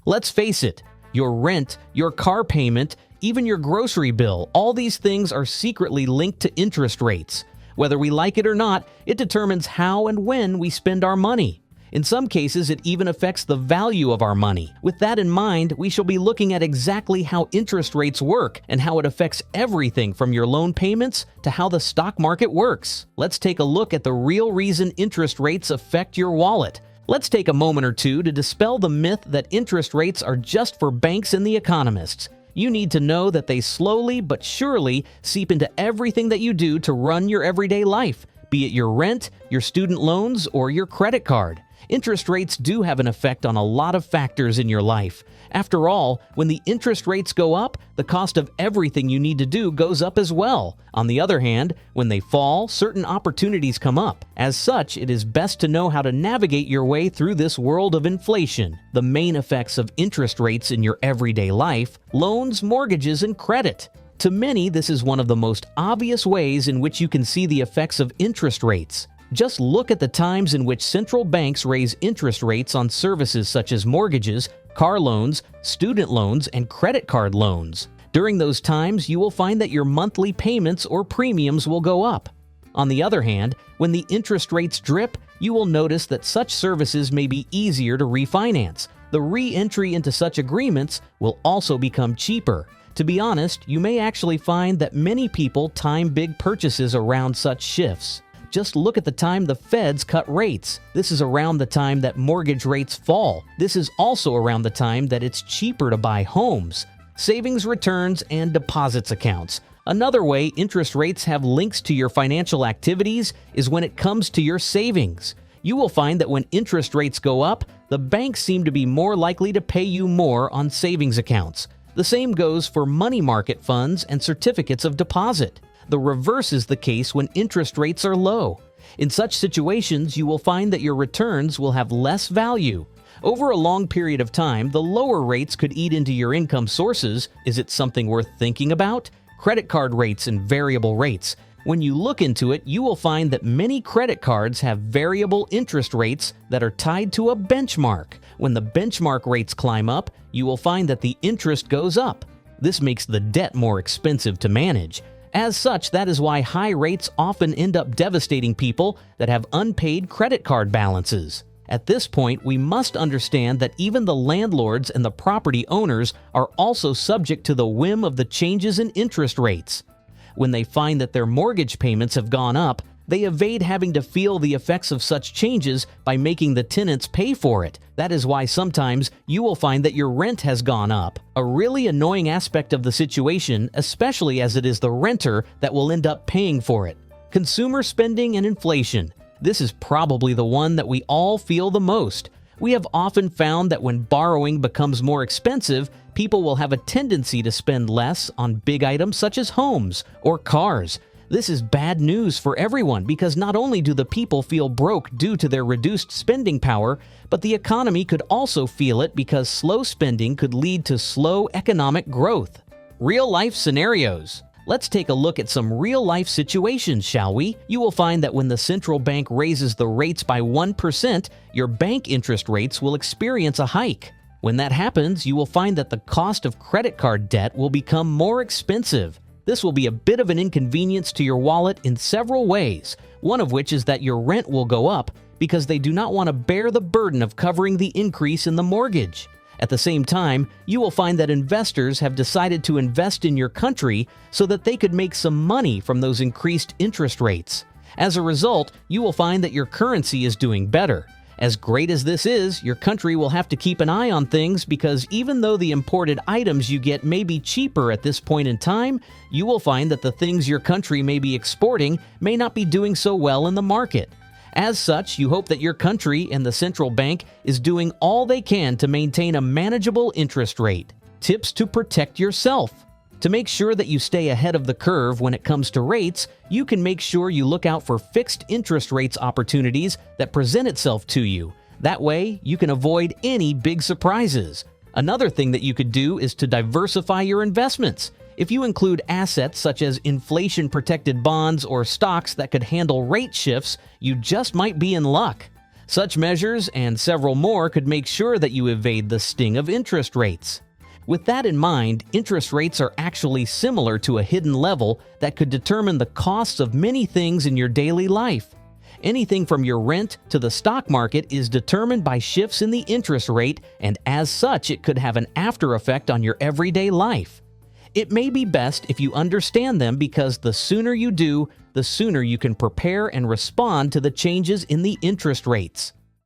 Let's face it, your rent, your car payment, even your grocery bill, all these things are secretly linked to interest rates. Whether we like it or not, it determines how and when we spend our money. In some cases, it even affects the value of our money. With that in mind, we shall be looking at exactly how interest rates work and how it affects everything from your loan payments to how the stock market works. Let's take a look at the real reason interest rates affect your wallet. Let's take a moment or two to dispel the myth that interest rates are just for banks and the economists. You need to know that they slowly but surely seep into everything that you do to run your everyday life, be it your rent, your student loans, or your credit card. Interest rates do have an effect on a lot of factors in your life. After all, when the interest rates go up, the cost of everything you need to do goes up as well. On the other hand, when they fall, certain opportunities come up. As such, it is best to know how to navigate your way through this world of inflation. The main effects of interest rates in your everyday life: loans, mortgages, and credit. To many, this is one of the most obvious ways in which you can see the effects of interest rates. Just look at the times in which central banks raise interest rates on services such as mortgages, car loans, student loans, and credit card loans. During those times, you will find that your monthly payments or premiums will go up. On the other hand, when the interest rates drip, you will notice that such services may be easier to refinance. The re-entry into such agreements will also become cheaper. To be honest, you may actually find that many people time big purchases around such shifts. Just look at the time the Feds cut rates. This is around the time that mortgage rates fall. This is also around the time that it's cheaper to buy homes, savings returns, and deposits accounts. Another way interest rates have links to your financial activities is when it comes to your savings. You will find that when interest rates go up, the banks seem to be more likely to pay you more on savings accounts. The same goes for money market funds and certificates of deposit. The reverse is the case when interest rates are low. In such situations, you will find that your returns will have less value. Over a long period of time, the lower rates could eat into your income sources. Is it something worth thinking about? Credit card rates and variable rates. When you look into it, you will find that many credit cards have variable interest rates that are tied to a benchmark. When the benchmark rates climb up, you will find that the interest goes up. This makes the debt more expensive to manage. As such, that is why high rates often end up devastating people that have unpaid credit card balances. At this point, we must understand that even the landlords and the property owners are also subject to the whim of the changes in interest rates. When they find that their mortgage payments have gone up, they evade having to feel the effects of such changes by making the tenants pay for it. That is why sometimes you will find that your rent has gone up. A really annoying aspect of the situation, especially as it is the renter that will end up paying for it. Consumer spending and inflation. This is probably the one that we all feel the most. We have often found that when borrowing becomes more expensive, people will have a tendency to spend less on big items such as homes or cars. This is bad news for everyone because not only do the people feel broke due to their reduced spending power, but the economy could also feel it because slow spending could lead to slow economic growth. Real-life scenarios. Let's take a look at some real-life situations, shall we? You will find that when the central bank raises the rates by 1%, your bank interest rates will experience a hike. When that happens, you will find that the cost of credit card debt will become more expensive. This will be a bit of an inconvenience to your wallet in several ways, one of which is that your rent will go up because they do not want to bear the burden of covering the increase in the mortgage. At the same time, you will find that investors have decided to invest in your country so that they could make some money from those increased interest rates. As a result, you will find that your currency is doing better. As great as this is, your country will have to keep an eye on things because even though the imported items you get may be cheaper at this point in time, you will find that the things your country may be exporting may not be doing so well in the market. As such, you hope that your country and the central bank is doing all they can to maintain a manageable interest rate. Tips to protect yourself. To make sure that you stay ahead of the curve when it comes to rates, you can make sure you look out for fixed interest rates opportunities that present itself to you. That way, you can avoid any big surprises. Another thing that you could do is to diversify your investments. If you include assets such as inflation-protected bonds or stocks that could handle rate shifts, you just might be in luck. Such measures and several more could make sure that you evade the sting of interest rates. With that in mind, interest rates are actually similar to a hidden level that could determine the costs of many things in your daily life. Anything from your rent to the stock market is determined by shifts in the interest rate, and as such, it could have an after effect on your everyday life. It may be best if you understand them, because the sooner you do, the sooner you can prepare and respond to the changes in the interest rates.